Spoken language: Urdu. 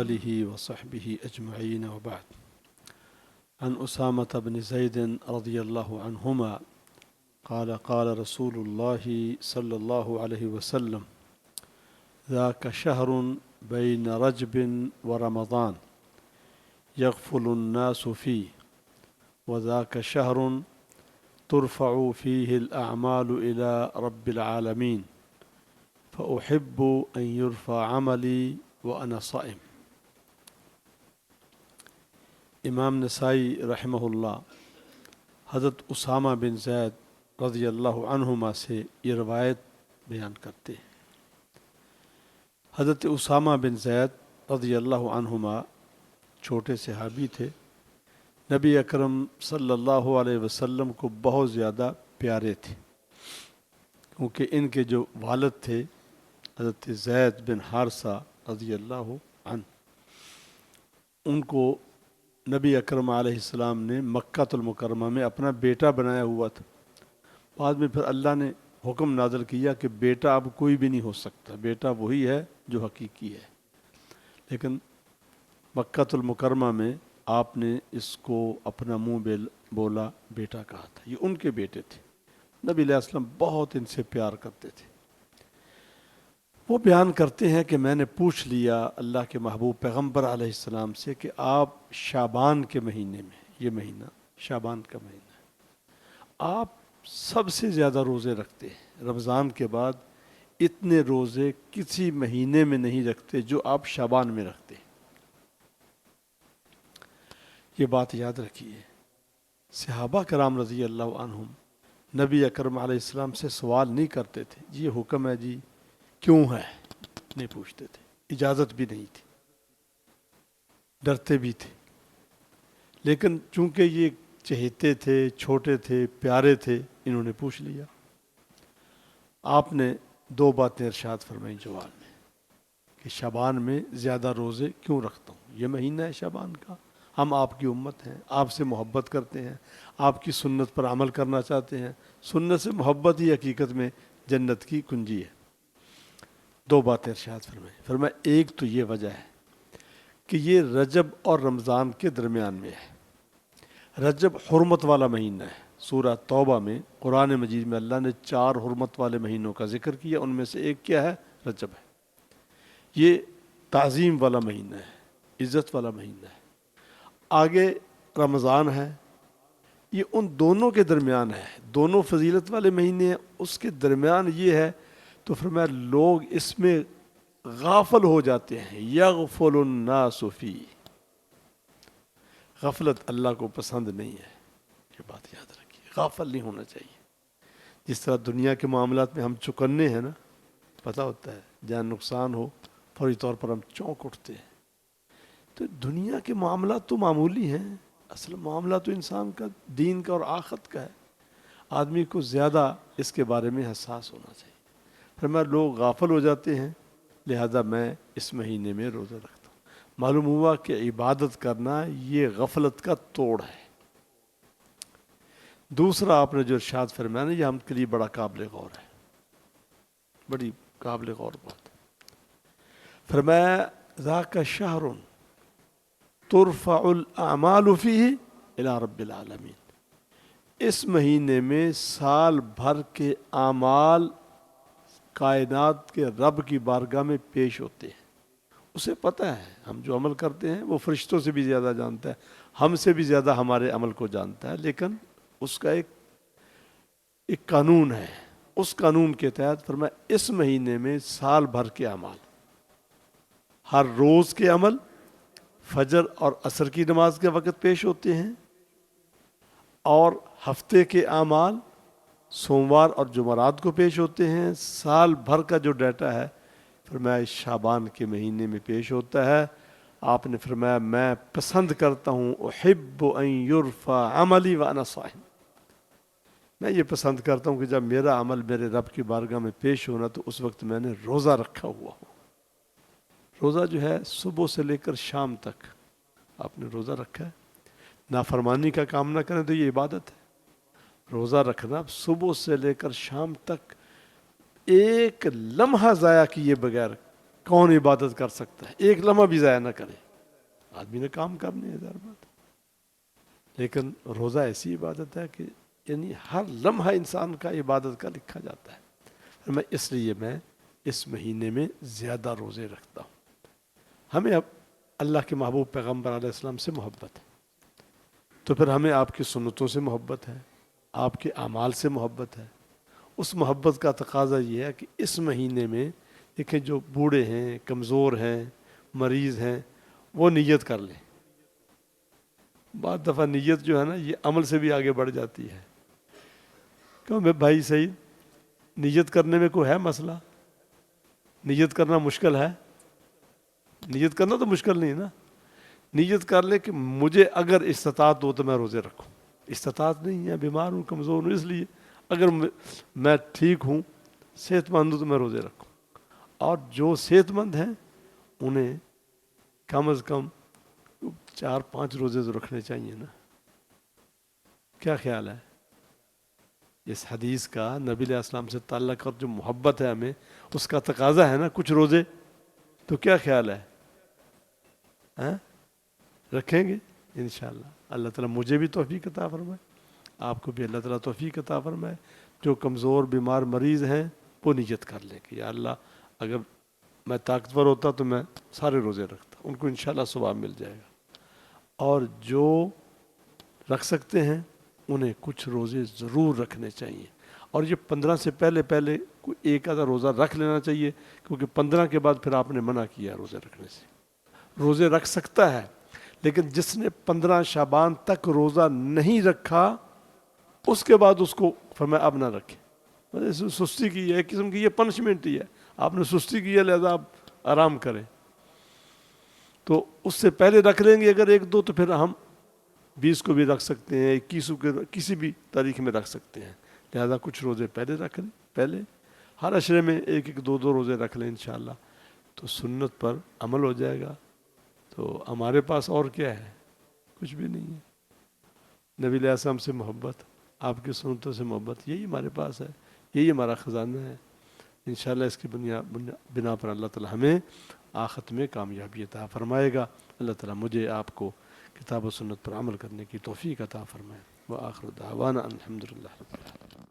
آله وصحبه أجمعين وبعد. عن أسامة بن زيد رضي الله عنهما قال قال رسول الله صلى الله عليه وسلم: ذاك شهر بين رجب ورمضان يغفل الناس فيه، وذاك شهر ترفع فيه الأعمال إلى رب العالمين، فأحب أن يرفع عملي وأنا صائم. امام نسائی رحمہ اللہ حضرت اسامہ بن زید رضی اللہ عنہما سے یہ روایت بیان کرتے ہیں۔ حضرت اسامہ بن زید رضی اللہ عنہما چھوٹے صحابی تھے، نبی اکرم صلی اللہ علیہ وسلم کو بہت زیادہ پیارے تھے، کیونکہ ان کے جو والد تھے حضرت زید بن حارثہ رضی اللہ عنہ، ان کو نبی اکرم علیہ السلام نے مکہ المکرمہ میں اپنا بیٹا بنایا ہوا تھا۔ بعد میں پھر اللہ نے حکم نازل کیا کہ بیٹا اب کوئی بھی نہیں ہو سکتا، بیٹا وہی ہے جو حقیقی ہے، لیکن مکہ المکرمہ میں آپ نے اس کو اپنا منہ بولا بیٹا کہا تھا۔ یہ ان کے بیٹے تھے، نبی علیہ السلام بہت ان سے پیار کرتے تھے۔ وہ بیان کرتے ہیں کہ میں نے پوچھ لیا اللہ کے محبوب پیغمبر علیہ السلام سے کہ آپ شعبان کے مہینے میں، یہ مہینہ شعبان کا مہینہ ہے، آپ سب سے زیادہ روزے رکھتے ہیں، رمضان کے بعد اتنے روزے کسی مہینے میں نہیں رکھتے جو آپ شعبان میں رکھتے ہیں۔ یہ بات یاد رکھیے، صحابہ کرام رضی اللہ عنہم نبی اکرم علیہ السلام سے سوال نہیں کرتے تھے، یہ حکم ہے جی کیوں ہے، نہیں پوچھتے تھے، اجازت بھی نہیں تھی، ڈرتے بھی تھے، لیکن چونکہ یہ چہیتے تھے، چھوٹے تھے، پیارے تھے، انہوں نے پوچھ لیا۔ آپ نے دو باتیں ارشاد فرمائیں جواب میں کہ شعبان میں زیادہ روزے کیوں رکھتا ہوں، یہ مہینہ ہے شعبان کا، ہم آپ کی امت ہیں، آپ سے محبت کرتے ہیں، آپ کی سنت پر عمل کرنا چاہتے ہیں، سنت سے محبت ہی حقیقت میں جنت کی کنجی ہے۔ دو باتیں ارشاد فرمائیں ایک تو یہ وجہ ہے کہ یہ رجب اور رمضان کے درمیان میں ہے۔ رجب حرمت والا مہینہ ہے، سورہ توبہ میں قرآن مجید میں اللہ نے 4 حرمت والے مہینوں کا ذکر کیا، ان میں سے ایک کیا ہے؟ رجب ہے۔ یہ تعظیم والا مہینہ ہے، عزت والا مہینہ ہے۔ آگے رمضان ہے، یہ ان دونوں کے درمیان ہے، دونوں فضیلت والے مہینے ہیں، اس کے درمیان یہ ہے، تو فرمایا لوگ اس میں غافل ہو جاتے ہیں، یغفل الناس فی، غفلت اللہ کو پسند نہیں ہے، یہ بات یاد رکھیے، غافل نہیں ہونا چاہیے۔ جس طرح دنیا کے معاملات میں ہم چکنے ہیں نا، پتہ ہوتا ہے جہاں نقصان ہو فوری طور پر ہم چونک اٹھتے ہیں، تو دنیا کے معاملات تو معمولی ہیں، اصل معاملہ تو انسان کا دین کا اور آخرت کا ہے، آدمی کو زیادہ اس کے بارے میں حساس ہونا چاہیے۔ فرمایا لوگ غافل ہو جاتے ہیں، لہذا میں اس مہینے میں روزہ رکھتا ہوں۔ معلوم ہوا کہ عبادت کرنا یہ غفلت کا توڑ ہے۔ دوسرا آپ نے جو ارشاد فرمایا نا، یہ ہم کے لیے بڑا قابل غور ہے، بڑی قابل غور بات۔ فرمایا ذاک شہر ترفع الاعمال فیہ الی رب العالمین، اس مہینے میں سال بھر کے اعمال کائنات کے رب کی بارگاہ میں پیش ہوتے ہیں۔ اسے پتہ ہے ہم جو عمل کرتے ہیں وہ فرشتوں سے بھی زیادہ جانتا ہے، ہم سے بھی زیادہ ہمارے عمل کو جانتا ہے، لیکن اس کا ایک قانون ہے، اس قانون کے تحت فرمایا اس مہینے میں سال بھر کے اعمال، ہر روز کے عمل فجر اور عصر کی نماز کے وقت پیش ہوتے ہیں، اور ہفتے کے اعمال سوموار اور جمعرات کو پیش ہوتے ہیں، سال بھر کا جو ڈیٹا ہے فرمایا شعبان کے مہینے میں پیش ہوتا ہے۔ آپ نے فرمایا میں پسند کرتا ہوں، احب ان یرفع عملی وانا صائم، میں یہ پسند کرتا ہوں کہ جب میرا عمل میرے رب کی بارگاہ میں پیش ہونا تو اس وقت میں نے روزہ رکھا ہوا ہو۔ روزہ جو ہے صبح سے لے کر شام تک آپ نے روزہ رکھا ہے، نافرمانی کا کام نہ کریں تو یہ عبادت ہے۔ روزہ رکھنا صبح سے لے کر شام تک ایک لمحہ ضائع کیے بغیر کون عبادت کر سکتا ہے؟ ایک لمحہ بھی ضائع نہ کرے. آدمی نے کام کرنے ہے ظاہر بات ہے، لیکن روزہ ایسی عبادت ہے کہ یعنی ہر لمحہ انسان کا عبادت کا لکھا جاتا ہے. اس لیے میں اس مہینے میں زیادہ روزے رکھتا ہوں. ہمیں اب اللہ کے محبوب پیغمبر علیہ السلام سے محبت ہے، تو پھر ہمیں آپ کی سنتوں سے محبت ہے، آپ کے اعمال سے محبت ہے. اس محبت کا تقاضا یہ ہے کہ اس مہینے میں دیکھیں جو بوڑھے ہیں، کمزور ہیں، مریض ہیں، وہ نیت کر لیں. بعض دفعہ نیت جو ہے نا یہ عمل سے بھی آگے بڑھ جاتی ہے. کیوں میں بھائی سعید، نیت کرنے میں کوئی ہے مسئلہ؟ نیت کرنا مشکل ہے؟ نیت کرنا تو مشکل نہیں نا. نیت کر لے کہ مجھے اگر استطاعت ہو تو میں روزے رکھوں. استطاعت نہیں ہے، بیمار ہوں، کمزور ہوں، اس لیے اگر میں ٹھیک ہوں، صحت مند ہوں تو میں روزے رکھوں. اور جو صحت مند ہیں انہیں کم از کم 4-5 روزے تو رکھنے چاہیے نا. کیا خیال ہے؟ اس حدیث کا نبی علیہ السلام سے تعلق اور جو محبت ہے ہمیں، اس کا تقاضا ہے نا کچھ روزے. تو کیا خیال ہے؟ ہاں رکھیں گے انشاءاللہ. اللہ تعالیٰ مجھے بھی توفیق عطا فرمائے، آپ کو بھی اللہ تعالیٰ توفیق عطا فرمائے. جو کمزور بیمار مریض ہیں وہ نیت کر لیں کہ یا اللہ اگر میں طاقتور ہوتا تو میں سارے روزے رکھتا. ان کو انشاءاللہ ثواب مل جائے گا. اور جو رکھ سکتے ہیں انہیں کچھ روزے ضرور رکھنے چاہیے. اور یہ 15 سے پہلے پہلے کوئی ایک آدھا روزہ رکھ لینا چاہیے، کیونکہ 15 کے بعد پھر آپ نے منع کیا روزے رکھنے سے. روزے رکھ سکتا ہے، لیکن جس نے 15 شعبان تک روزہ نہیں رکھا اس کے بعد اس کو فرمایا اب نہ رکھے. سستی کی ہے، ایک قسم کی یہ پنشمنٹ ہی ہے. آپ نے سستی کی ہے لہذا آپ آرام کریں. تو اس سے پہلے رکھ لیں گے اگر 1-2 تو پھر ہم 20 کو بھی رکھ سکتے ہیں، 21 کو کسی بھی تاریخ میں رکھ سکتے ہیں. لہذا کچھ روزے پہلے رکھ لیں، پہلے ہر عشرے میں 1-2 روزے رکھ لیں انشاءاللہ. تو سنت پر عمل ہو جائے گا. تو ہمارے پاس اور کیا ہے؟ کچھ بھی نہیں ہے. نبی علیہ السلام سے محبت، آپ کی سنتوں سے محبت، یہی ہمارے پاس ہے، یہی ہمارا خزانہ ہے. انشاءاللہ اس کی بنا پر اللہ تعالی ہمیں آخرت میں کامیابی عطا فرمائے گا. اللہ تعالی مجھے آپ کو کتاب و سنت پر عمل کرنے کی توفیق عطا فرمائے. وآخر دعوانا الحمدللہ رب العالمین.